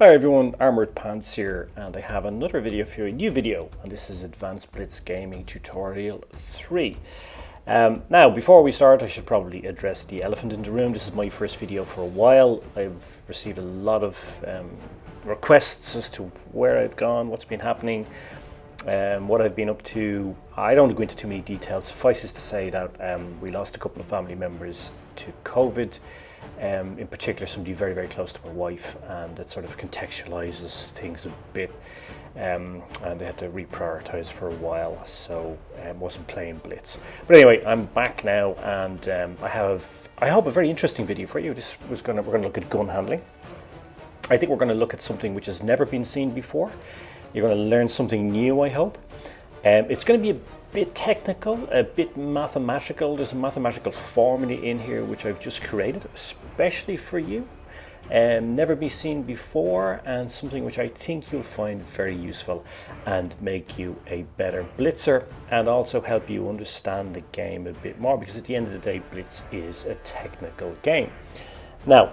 Hi everyone, Armored Pants here, and I have another video for you, a new video, and this is Advanced Blitz Gaming Tutorial 3. Now, before we start, I should probably address the elephant in the room. This is my first video for a while. I've received a lot of requests as to where I've gone, what's been happening, what I've been up to. I don't go into too many details. Suffice it to say that we lost a couple of family members to COVID. In particular, somebody very, very close to my wife, and it sort of contextualizes things a bit, and they had to reprioritize for a while, so wasn't playing Blitz. But anyway, I'm back now, and I hope a very interesting video for you. We're going to look at gun handling. I think we're going to look at something which has never been seen before. You're going to learn something new, I hope. It's going to be a bit technical, a bit mathematical. There's a mathematical formula in here which I've just created especially for you, never been seen before, and something which I think you'll find very useful and make you a better blitzer, and also help you understand the game a bit more, because at the end of the day, Blitz is a technical game. Now,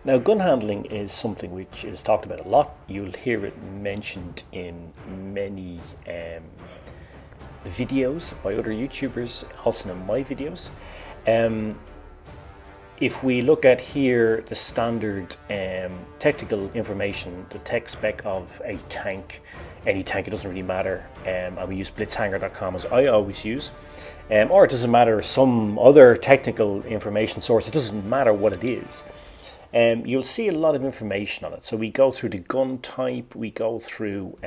gun handling is something which is talked about a lot. You'll hear it mentioned in many videos by other YouTubers, also in my videos. If we look at here the standard technical information, the tech spec of a tank, any tank, it doesn't really matter, and we use blitzhanger.com as I always use, or it doesn't matter some other technical information source, it doesn't matter what it is. You'll see a lot of information on it. So we go through the gun type, we go through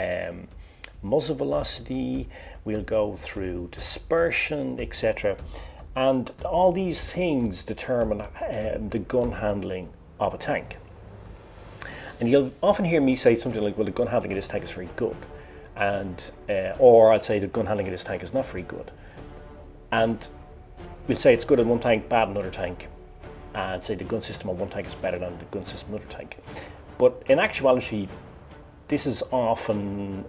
muzzle velocity, we'll go through dispersion, etc. And all these things determine the gun handling of a tank. And you'll often hear me say something like, well, the gun handling of this tank is very good. And or I'd say the gun handling of this tank is not very good. And we'll say it's good in one tank, bad in another tank. And say the gun system on one tank is better than the gun system on another tank. But in actuality, this is often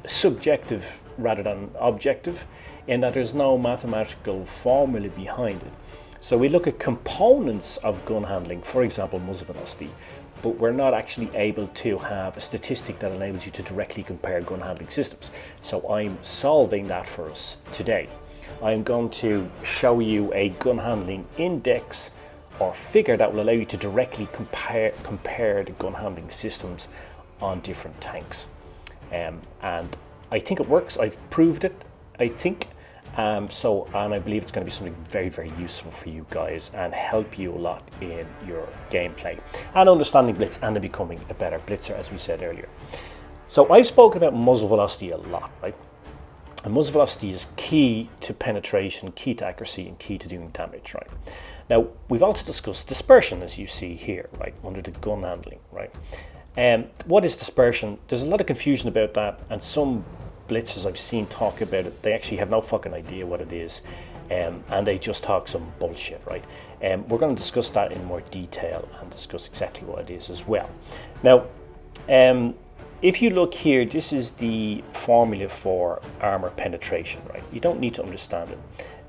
subjective rather than objective, in that there's no mathematical formula behind it. So we look at components of gun handling, for example, muzzle velocity, but we're not actually able to have a statistic that enables you to directly compare gun handling systems. So I'm solving that for us today. I'm going to show you a gun handling index or figure that will allow you to directly compare the gun handling systems on different tanks. And I think it works. I've proved it, I think. And I believe it's going to be something very, very useful for you guys and help you a lot in your gameplay and understanding Blitz and becoming a better blitzer, as we said earlier. So I've spoken about muzzle velocity a lot, right? And muzzle velocity is key to penetration, key to accuracy, and key to doing damage, right? Now, we've also discussed dispersion, as you see here, right, under the gun handling, right? What is dispersion? There's a lot of confusion about that, and some blitzers I've seen talk about it, they actually have no fucking idea what it is, and they just talk some bullshit, right? We're going to discuss that in more detail and discuss exactly what it is as well. Now, if you look here, this is the formula for armor penetration, right? You don't need to understand it.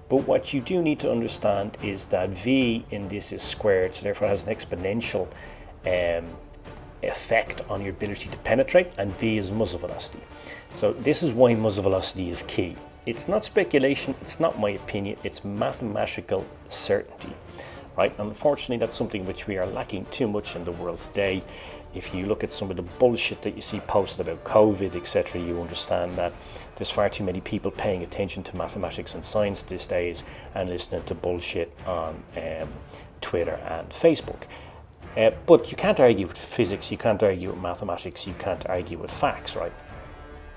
But what you do need to understand is that V in this is squared, so therefore it has an exponential effect on your ability to penetrate, and V is muzzle velocity. So this is why muzzle velocity is key. It's not speculation, it's not my opinion, it's mathematical certainty, right? Unfortunately, that's something which we are lacking too much in the world today. If you look at some of the bullshit that you see posted about COVID, etc., you understand that there's far too many people paying attention to mathematics and science these days and listening to bullshit on Twitter and Facebook. But you can't argue with physics, you can't argue with mathematics, you can't argue with facts, right?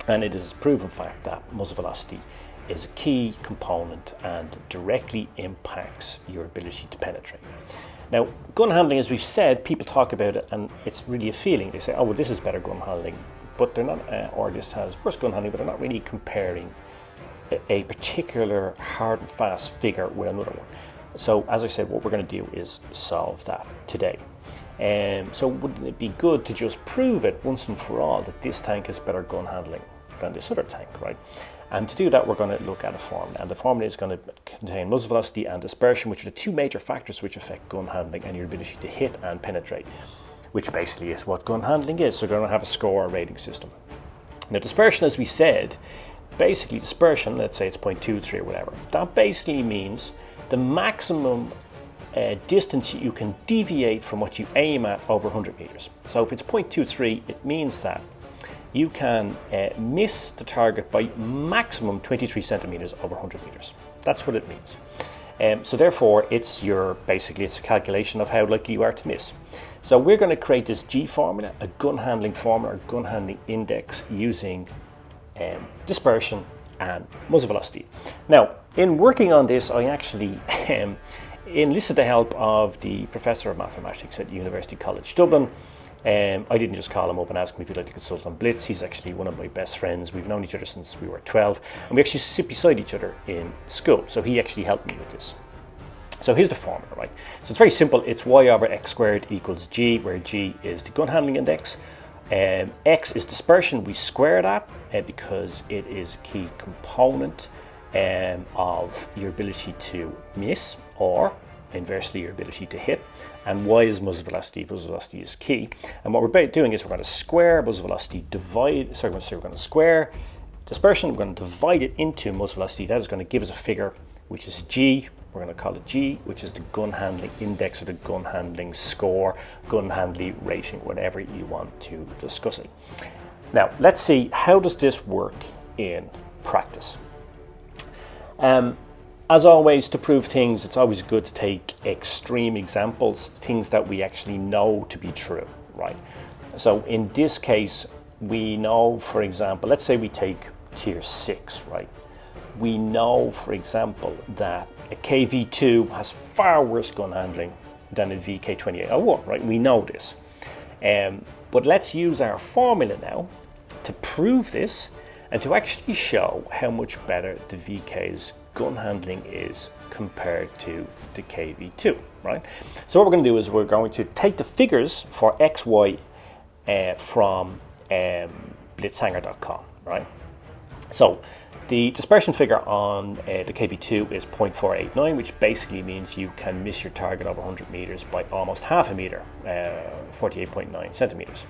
And it is a proven fact that muzzle velocity is a key component and directly impacts your ability to penetrate. Now, gun handling, as we've said, people talk about it and it's really a feeling. They say, oh, well, this is better gun handling, but they're not, or this has worse gun handling, but they're not really comparing a particular hard and fast figure with another one. So, as I said, what we're going to do is solve that today. So wouldn't it be good to just prove it once and for all that this tank has better gun handling than this other tank, right? And to do that, we're going to look at a formula, and the formula is going to contain muzzle velocity and dispersion, which are the two major factors which affect gun handling and your ability to hit and penetrate. which basically is what gun handling is. So we're going to have a score or rating system. Now dispersion, as we said, basically dispersion, let's say it's 0.23 or whatever, that basically means the maximum distance you can deviate from what you aim at over 100 meters. So if it's 0.23, it means that you can miss the target by maximum 23 centimeters over 100 meters. That's what it means. So therefore, basically it's a calculation of how likely you are to miss. So we're going to create this G formula, a gun handling formula, or gun handling index, using dispersion and muzzle velocity. Now, in working on this, I actually enlisted the help of the professor of mathematics at University College Dublin. I didn't just call him up and ask him if he'd like to consult on Blitz. He's actually one of my best friends. We've known each other since we were 12, and we actually sit beside each other in school. So he actually helped me with this. So here's the formula, right? So it's very simple. It's y over x squared equals g, where g is the gun handling index. X is dispersion. We square that because it is a key component of your ability to miss, or inversely your ability to hit. And y is muzzle velocity. Muzzle velocity is key. And what we're doing is we're going to square muzzle velocity, we're going to square dispersion, we're going to divide it into muzzle velocity. That is going to give us a figure which is g. We're going to call it G, which is the gun handling index, or the gun handling score, gun handling rating, whatever you want to discuss it. Now, let's see, how does this work in practice? As always, to prove things, it's always good to take extreme examples, things that we actually know to be true, right? So in this case, we know, for example, let's say we take tier 6, right? We know, for example, that a KV2 has far worse gun handling than a VK2801, right? We know this. But let's use our formula now to prove this and to actually show how much better the VK's gun handling is compared to the KV2, right? So what we're going to do is we're going to take the figures for XY from blitzhanger.com, right? So the dispersion figure on the KV2 is 0.489, which basically means you can miss your target over 100 meters by almost half a meter, 48.9 centimeters.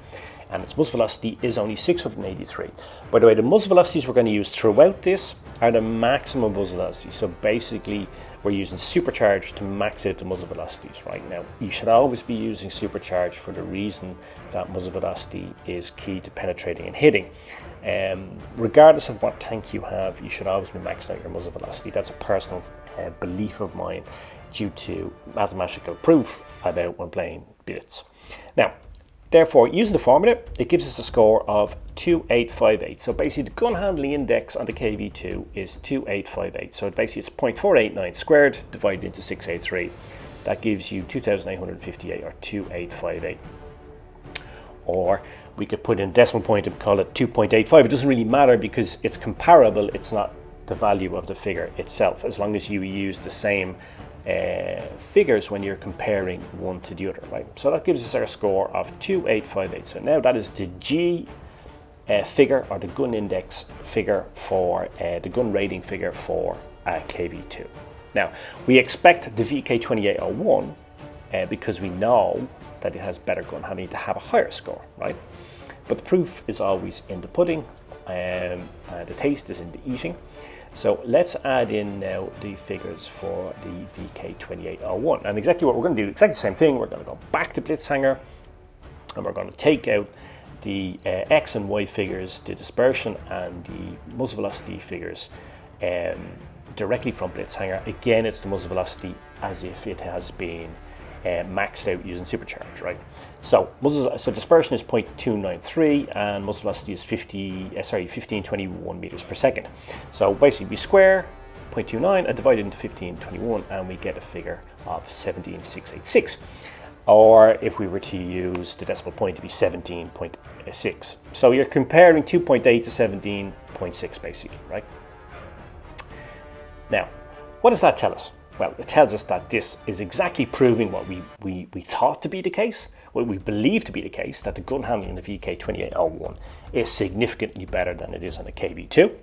And its muzzle velocity is only 683. By the way, the muzzle velocities we're going to use throughout this are the maximum muzzle velocity. So basically, we're using supercharge to max out the muzzle velocities right now. You should always be using supercharge for the reason that muzzle velocity is key to penetrating and hitting. Regardless of what tank you have, you should always be maxing out your muzzle velocity. That's a personal belief of mine due to mathematical proof about when playing Blitz. Now, therefore, using the formula, it gives us a score of 2858. So basically, the gun handling index on the KV2 is 2858. So basically, it's 0.489 squared divided into 683. That gives you 2,858, or 2858. Or we could put in decimal point and call it 2.85. It doesn't really matter because it's comparable. It's not the value of the figure itself, as long as you use the same figures when you're comparing one to the other, right? So that gives us our score of 2858. So now that is the G figure, or the gun index figure for the gun rating figure for KV2. Now, we expect the VK2801 because we know that it has better gun handling to have a higher score, right? But the proof is always in the pudding, the taste is in the eating. So let's add in now the figures for the VK2801. And exactly what we're going to do, exactly the same thing. We're going to go back to Blitzhanger, and we're going to take out the X and Y figures, the dispersion and the muzzle velocity figures directly from Blitzhanger. Again, it's the muzzle velocity as if it has been maxed out using supercharge, right? So dispersion is 0.293 and muzzle velocity is 1521 meters per second. So basically, we square 0.29 and divide it into 1521, and we get a figure of 17,686. Or if we were to use the decimal point, to be 17.6. So you're comparing 2.8 to 17.6, basically, right? Now, what does that tell us? Well, it tells us that this is exactly proving what we thought to be the case, what we believe to be the case, that the gun handling in the VK2801 is significantly better than it is on the KV2.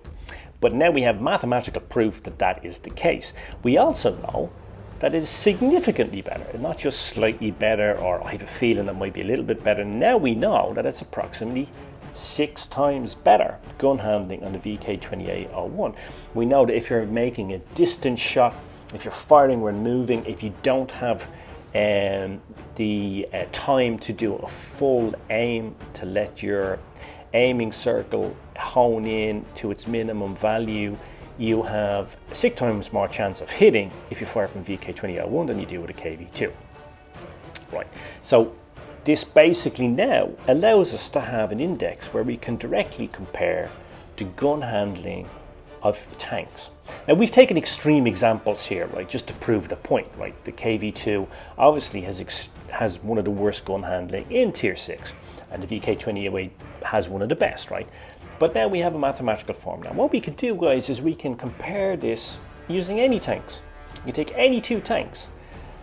But now we have mathematical proof that that is the case. We also know that it is significantly better, not just slightly better, or I have a feeling it might be a little bit better. Now we know that it's approximately 6 times better gun handling on the VK2801. We know that if you're making a distance shot, if you're firing when moving, if you don't have the time to do a full aim, to let your aiming circle hone in to its minimum value, you have 6 times more chance of hitting if you fire from VK2801 than you do with a KV2. Right, so this basically now allows us to have an index where we can directly compare the gun handling of tanks. Now we've taken extreme examples here, right, just to prove the point, right? The KV2 obviously has one of the worst gun handling in tier 6, and the VK28 has one of the best, right? But now we have a mathematical formula. What we can do, guys, is we can compare this using any tanks. You take any 2 tanks,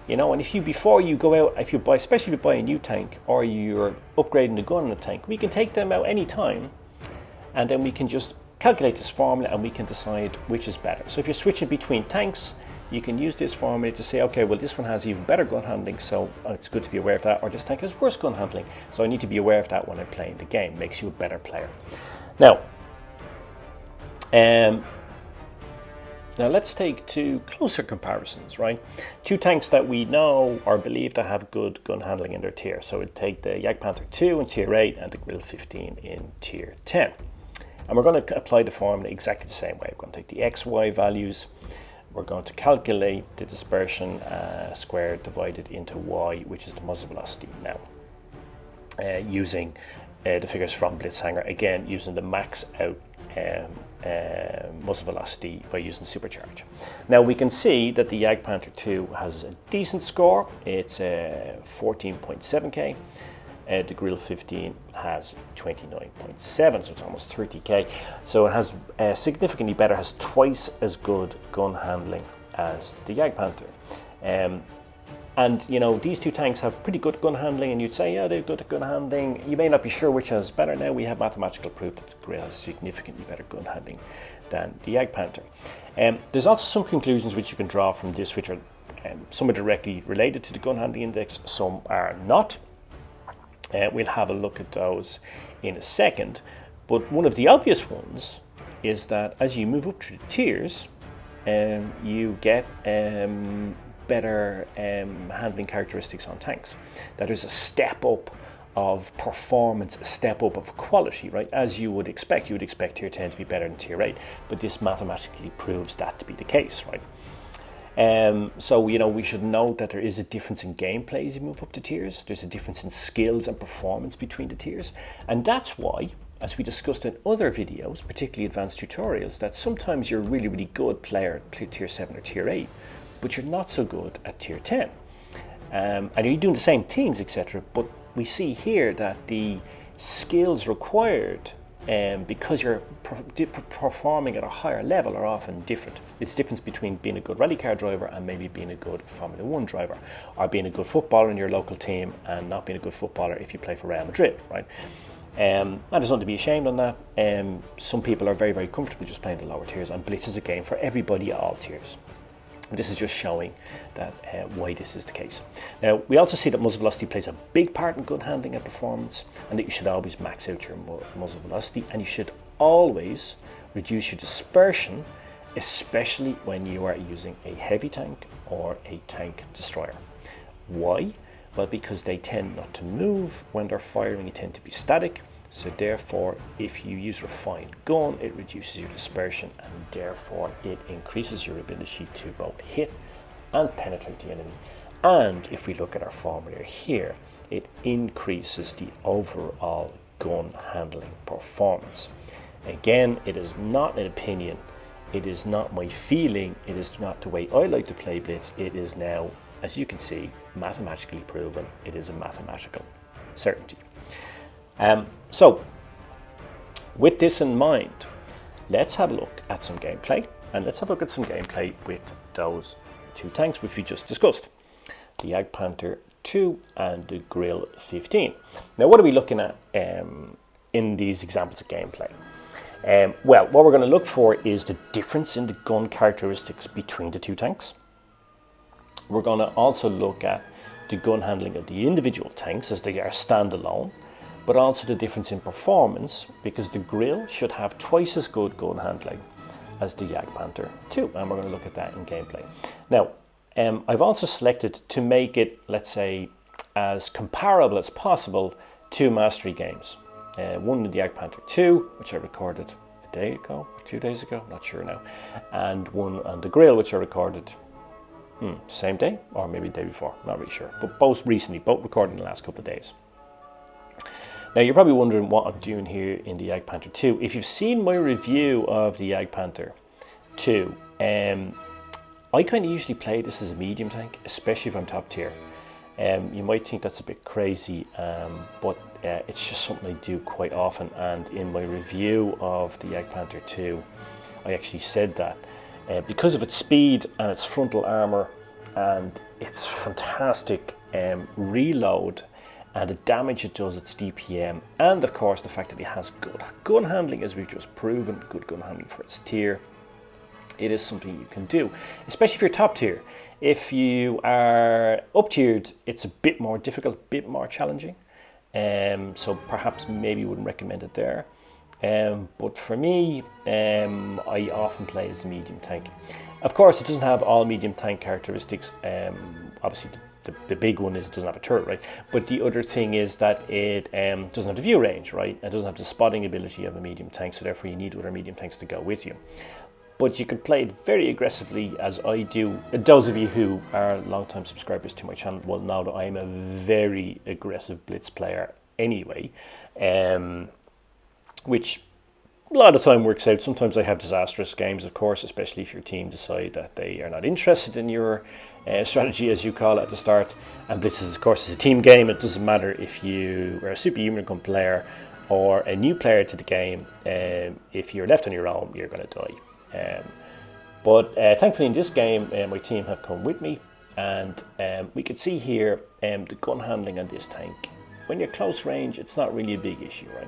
you know, and if you, before you go out, if you buy, especially if you buy a new tank or you're upgrading the gun in the tank, we can take them out any time, and then we can just calculate this formula and we can decide which is better. So if you're switching between tanks, you can use this formula to say, okay, well, this one has even better gun handling, so it's good to be aware of that, or this tank has worse gun handling, so I need to be aware of that when I'm playing the game. Makes you a better player. Now let's take 2 closer comparisons, right? 2 tanks that we know or believe to have good gun handling in their tier. So we'll take the Jagdpanther 2 in tier 8 and the Grille 15 in tier 10. And we're going to apply the formula exactly the same way. We're going to take the XY values, we're going to calculate the dispersion squared divided into Y, which is the muzzle velocity now, using the figures from Blitz, again using the max out muzzle velocity by using supercharge. Now we can see that the Jagdpanther 2 has a decent score. It's 14.7k. The Grille 15 has 29.7, so it's almost 30k. So it has significantly better, has twice as good gun handling as the Jagdpanther. And you know, these 2 tanks have pretty good gun handling, and you'd say, yeah, they're good at gun handling. You may not be sure which has better. Now we have mathematical proof that the Grille has significantly better gun handling than the Jagdpanther. There's also some conclusions which you can draw from this, which are some are directly related to the gun handling index, some are not. We'll have a look at those in a second, but one of the obvious ones is that as you move up through the tiers, you get better handling characteristics on tanks. That is a step up of performance, a step up of quality, right? As you would expect tier 10 to be better than tier 8, but this mathematically proves that to be the case, right? So, you know, we should note that there is a difference in gameplay as you move up the tiers. There's a difference in skills and performance between the tiers. And that's why, as we discussed in other videos, particularly advanced tutorials, that sometimes you're a really, really good player at tier 7 or tier 8, but you're not so good at tier 10. And you're doing the same things, etc. But we see here that the skills required because you're performing at a higher level are often different. It's the difference between being a good rally car driver and maybe being a good Formula 1 driver, or being a good footballer in your local team and not being a good footballer if you play for Real Madrid, right? And there's nothing to be ashamed on that. Some people are very, very comfortable just playing the lower tiers, and Blitz is a game for everybody at all tiers. And this is just showing that why this is the case. Now, we also see that muzzle velocity plays a big part in gun handling and performance, and that you should always max out your muzzle velocity, and you should always reduce your dispersion, especially when you are using a heavy tank or a tank destroyer. Why? Well, because they tend not to move when they're firing, they tend to be static. So therefore, if you use refined gun, it reduces your dispersion, and therefore it increases your ability to both hit and penetrate the enemy. And if we look at our formula here, it increases the overall gun handling performance. Again, it is not an opinion, it is not my feeling, it is not the way I like to play Blitz. It is now, as you can see, mathematically proven. It is a mathematical certainty. So, with this in mind, let's have a look at some gameplay, and let's have a look at some gameplay with those 2 tanks which we just discussed, the Jagdpanther 2 and the Grille 15. Now, what are we looking at in these examples of gameplay? Well, what we're going to look for is the difference in the gun characteristics between the 2 tanks. We're going to also look at the gun handling of the individual tanks as they are standalone, but also the difference in performance, because the Grille should have twice as good gun handling as the Jagdpanther 2, and we're going to look at that in gameplay. Now, I've also selected to make it, let's say, as comparable as possible to Mastery games. One in the Jagdpanther 2, which I recorded a day ago, 2 days ago, not sure now, and one on the Grille, which I recorded same day, or maybe the day before, not really sure, but both recently, both recorded in the last couple of days. Now, you're probably wondering what I'm doing here in the Jagdpanther 2. If you've seen my review of the Jagdpanther 2, I kind of usually play this as a medium tank, especially if I'm top tier. You might think that's a bit crazy, but it's just something I do quite often. And in my review of the Jagdpanther 2, I actually said that because of its speed and its frontal armor and its fantastic reload and the damage it does, its DPM, and of course the fact that it has good gun handling, as we've just proven, good gun handling for its tier, it is something you can do, especially if you're top tier. If you are up tiered, it's a bit more difficult, a bit more challenging, so perhaps maybe wouldn't recommend it there. But for me, I often play as a medium tank. Of course, it doesn't have all medium tank characteristics. Obviously, the big one is it doesn't have a turret, right? But the other thing is that it doesn't have the view range, right? It doesn't have the spotting ability of a medium tank, so therefore you need other medium tanks to go with you. But you can play it very aggressively, as I do. Those of you who are long-time subscribers to my channel will know that I'm a very aggressive Blitz player anyway, which a lot of the time works out. Sometimes I have disastrous games, of course, especially if your team decide that they are not interested in your strategy, as you call it, at the start. And Blitz is, of course, is a team game. It doesn't matter if you are a superhuman gun player or a new player to the game. If you're left on your own, you're going to die. But thankfully in this game, my team have come with me, and we can see here the gun handling on this tank. When you're close range, it's not really a big issue, right?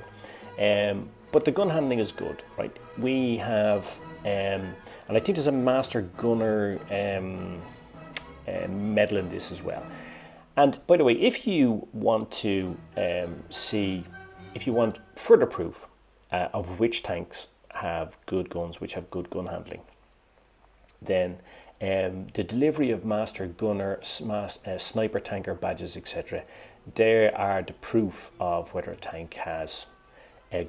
But the gun handling is good, right? We have, and I think there's a Master Gunner medal in this as well. And by the way, if you want to if you want further proof of which tanks have good guns, which have good gun handling, then the delivery of Master Gunner, Sniper Tanker badges, etc., there are the proof of whether a tank has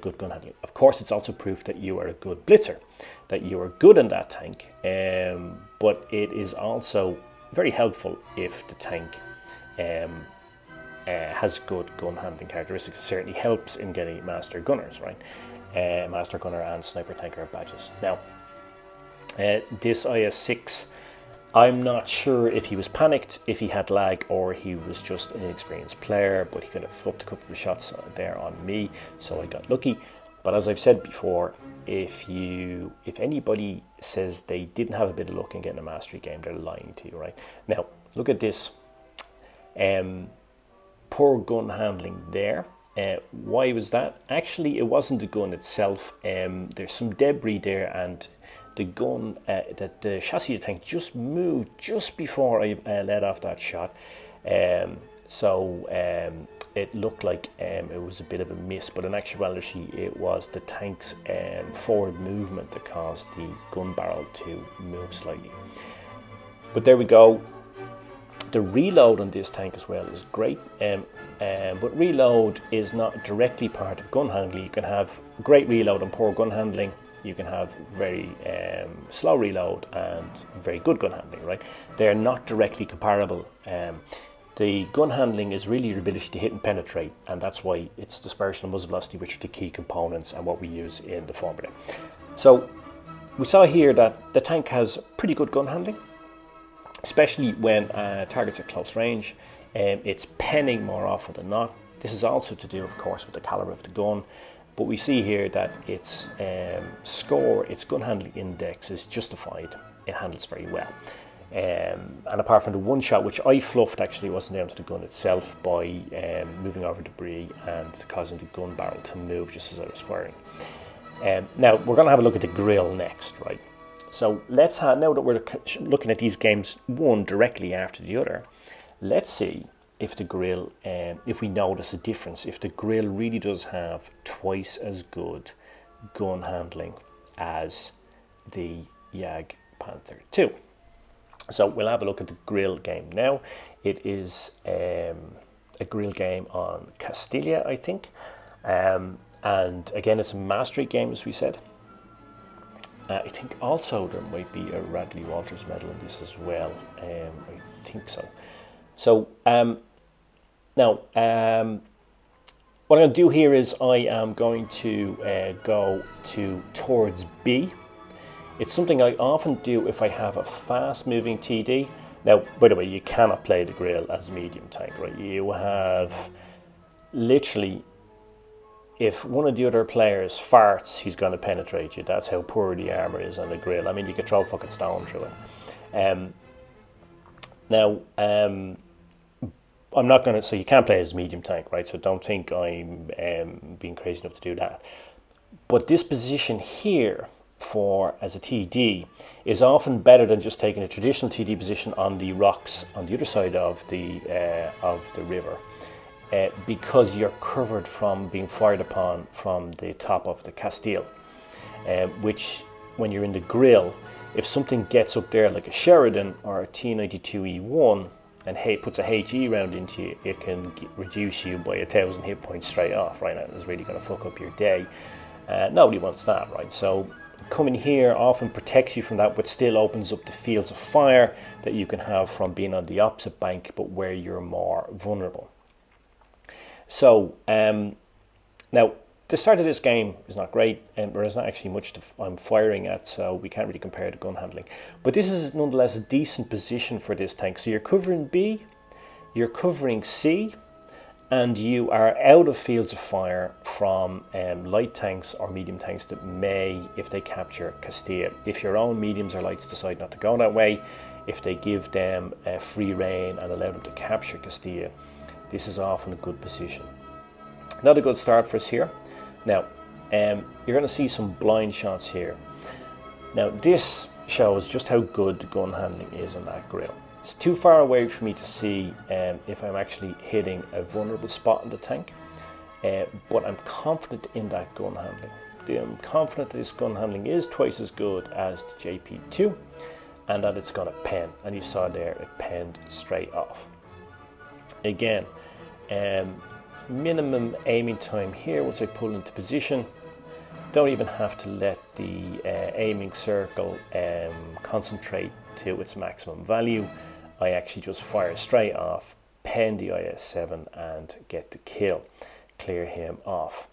good gun handling. Of course, it's also proof that you are a good blitzer, that you are good in that tank, but it is also very helpful if the tank has good gun handling characteristics. It certainly helps in getting Master Gunners, right? Master Gunner and Sniper Tanker badges. Now, this IS-6, I'm not sure if he was panicked, if he had lag, or he was just an inexperienced player, but he could have flipped a couple of shots there on me, so I got lucky. But as I've said before, if anybody says they didn't have a bit of luck in getting a mastery game, they're lying to you, right? Now, look at this. Poor gun handling there. Why was that? Actually, it wasn't the gun itself. There's some debris there, and the gun, the chassis of the tank just moved just before I let off that shot. So it looked like it was a bit of a miss, but in actuality it was the tank's forward movement that caused the gun barrel to move slightly. But there we go. The reload on this tank as well is great, but reload is not directly part of gun handling. You can have great reload and poor gun handling. You can have very slow reload and very good gun handling, right? They're not directly comparable. The gun handling is really your ability to hit and penetrate, and that's why it's dispersion and muzzle velocity, which are the key components and what we use in the formula. So we saw here that the tank has pretty good gun handling, especially when targets at close range. It's penning more often than not. This is also to do, of course, with the caliber of the gun. But we see here that its score, its gun handling index is justified. It handles very well. And apart from the one shot, which I fluffed, actually wasn't down to the gun itself by moving over debris and causing the gun barrel to move just as I was firing. Now, we're going to have a look at the Grille next, right? So let's have, now that we're looking at these games one directly after the other, let's see if the Grille, if we notice a difference, if the Grille really does have twice as good gun handling as the Jagdpanther 2. So we'll have a look at the Grille game now. It is a Grille game on Castilla, I think. And again, it's a mastery game, as we said. I think also there might be a Radley Walters medal in this as well. I think so. So now, what I'm going to do here is I am going to go towards B. It's something I often do if I have a fast-moving TD. Now, by the way, you cannot play the Grille as a medium tank, right? You have literally, if one of the other players farts, he's going to penetrate you. That's how poor the armor is on the Grille. I mean, you could throw fucking stone through it. Now, I'm not going to, so you can't play as a medium tank, right? So don't think I'm being crazy enough to do that. But this position here for as a TD is often better than just taking a traditional TD position on the rocks on the other side of the river, because you're covered from being fired upon from the top of the Castile, which when you're in the Grille, if something gets up there like a Sheridan or a T92E1 and puts a HE round into you, it can reduce you by 1,000 hit points straight off, right? Now, it's really going to fuck up your day. Nobody wants that, right? So coming here often protects you from that, but still opens up the fields of fire that you can have from being on the opposite bank, but where you're more vulnerable. So now the start of this game is not great, and there is not actually much I'm firing at, so we can't really compare the gun handling. But this is nonetheless a decent position for this tank. So you're covering B, you're covering C, and you are out of fields of fire from light tanks or medium tanks that may, if they capture Castilla. If your own mediums or lights decide not to go that way, if they give them free rein and allow them to capture Castilla, this is often a good position. Not a good start for us here. Now, you're going to see some blind shots here. Now, this shows just how good the gun handling is on that Grille. It's too far away for me to see if I'm actually hitting a vulnerable spot in the tank, but I'm confident in that gun handling. I'm confident that this gun handling is twice as good as the JP2 and that it's going to pen, and you saw there it penned straight off. Again, minimum aiming time here once I pull into position. Don't even have to let the aiming circle concentrate to its maximum value. I actually just fire straight off, pen the IS-7 and get the kill, clear him off.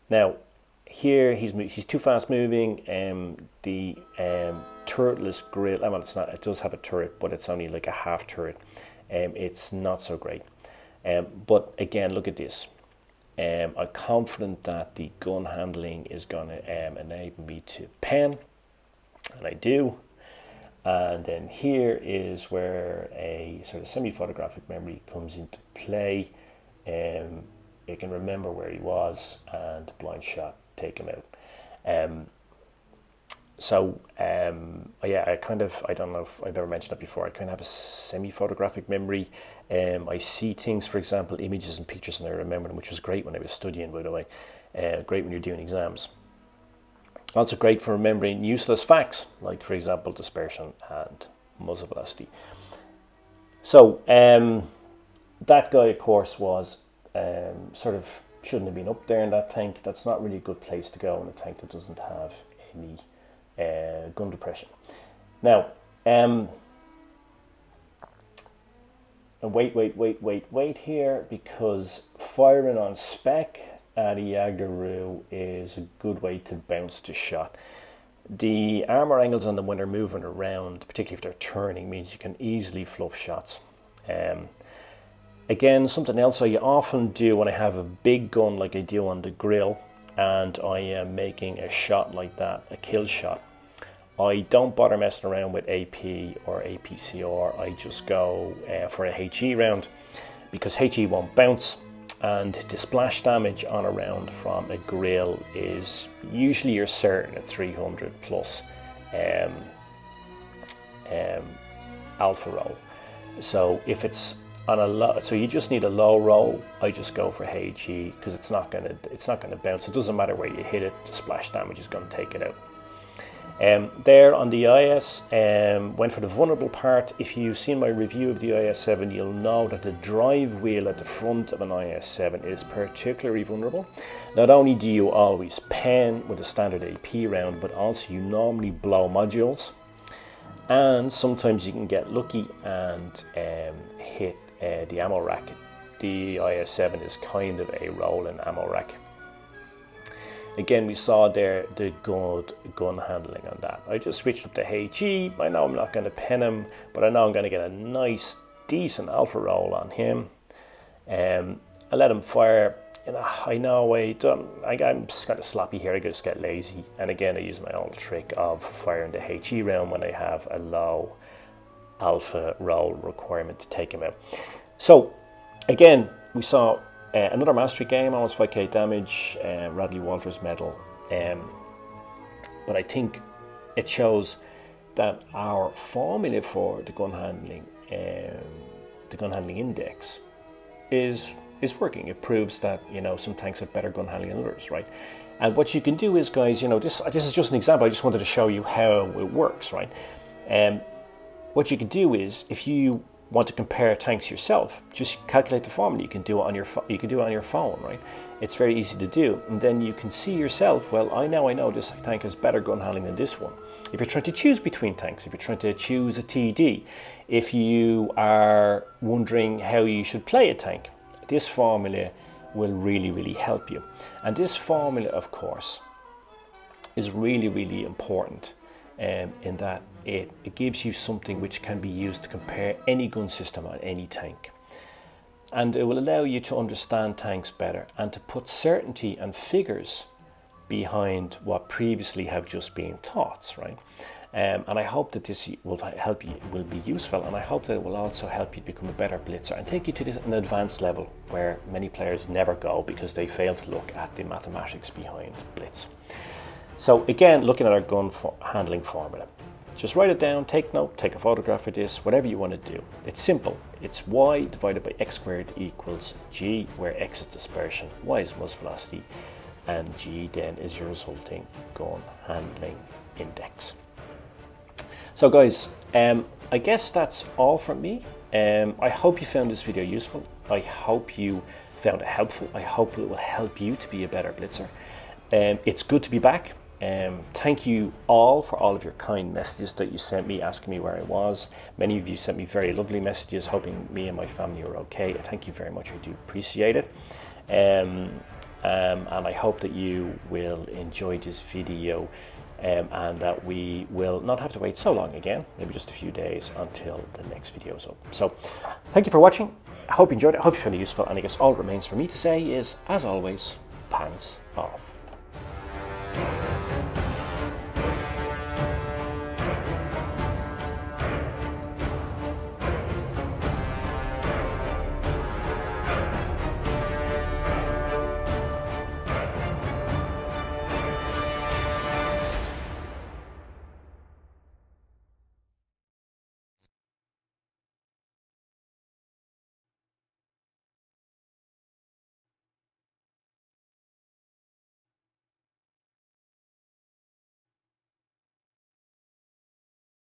Now here he's too fast moving. The turretless Grille, well, it's not, it does have a turret, but it's only like a half turret. It's not so great. But again, look at this. I'm confident that the gun handling is going to enable me to pen, and I do. And then here is where a sort of semi-photographic memory comes into play. It can remember where he was and blind shot, take him out. Yeah, I don't know if I've ever mentioned that before. I kind of have a semi-photographic memory. I see things, for example, images and pictures, and I remember them, which was great when I was studying, by the way. Great when you're doing exams. Also great for remembering useless facts, like, for example, dispersion and muzzle velocity. So that guy, of course, was sort of shouldn't have been up there in that tank. That's not really a good place to go in a tank that doesn't have any gun depression. Now, wait here, because firing on spec at a Jagdpanther is a good way to bounce the shot. The armor angles on them when they're moving around, particularly if they're turning, means you can easily fluff shots. Again, something else I often do when I have a big gun like I do on the Grille, and I am making a shot like that, a kill shot, I don't bother messing around with AP or APCR. I just go for a HE round, because HE won't bounce, and the splash damage on a round from a Grille is usually you're certain at 300 plus alpha roll. So if it's on a low, so you just need a low roll, I just go for HE because it's not gonna bounce. It doesn't matter where you hit it, the splash damage is gonna take it out. There on the IS, went for the vulnerable part. If you've seen my review of the IS-7, you'll know that the drive wheel at the front of an IS-7 is particularly vulnerable. Not only do you always pen with a standard AP round, but also you normally blow modules. And sometimes you can get lucky and hit the ammo rack. The IS-7 is kind of a rolling ammo rack. Again, we saw there the good gun handling on that. I just switched up to HE. I know I'm not going to pen him, but I know I'm going to get a nice, decent alpha roll on him. I let him fire. You know, I know I'm just kind of sloppy here. I just get lazy. And again, I use my old trick of firing the HE round when I have a low alpha roll requirement to take him out. So again, we saw another mastery game, almost 5k damage, Radley Walters medal, but I think it shows that our formula for the gun handling index is working. It proves that, you know, some tanks have better gun handling than others, right? And what you can do is, guys, you know, this is just an example. I just wanted to show you how it works, right? What you can do is, if you want to compare tanks yourself, just calculate the formula. You can do it on your phone, right? It's very easy to do, and then you can see yourself, well, I know this tank has better gun handling than this one. If you're trying to choose between tanks, if you're trying to choose a TD, if you are wondering how you should play a tank, this formula will really help you. And this formula, of course, is really important in that it gives you something which can be used to compare any gun system on any tank. And it will allow you to understand tanks better and to put certainty and figures behind what previously have just been thoughts, right? And I hope that this will help you, will be useful, and I hope that it will also help you become a better blitzer and take you to an advanced level where many players never go because they fail to look at the mathematics behind blitz. So again, looking at our gun handling formula, just write it down, take note, take a photograph of this, whatever you want to do. It's simple. It's y divided by x squared equals g, where x is dispersion, y is muzzle velocity, and g then is your resulting gun handling index. So guys, I guess that's all from me. I hope you found this video useful. I hope you found it helpful. I hope it will help you to be a better blitzer. It's good to be back. Thank you all for all of your kind messages that you sent me asking me where I was. Many of you sent me very lovely messages hoping me and my family are okay. Thank you very much. I do appreciate it. And I hope that you will enjoy this video and that we will not have to wait so long again, maybe just a few days until the next video is up. So thank you for watching. I hope you enjoyed it. I hope you found it useful. And I guess all it remains for me to say is, as always, pants off.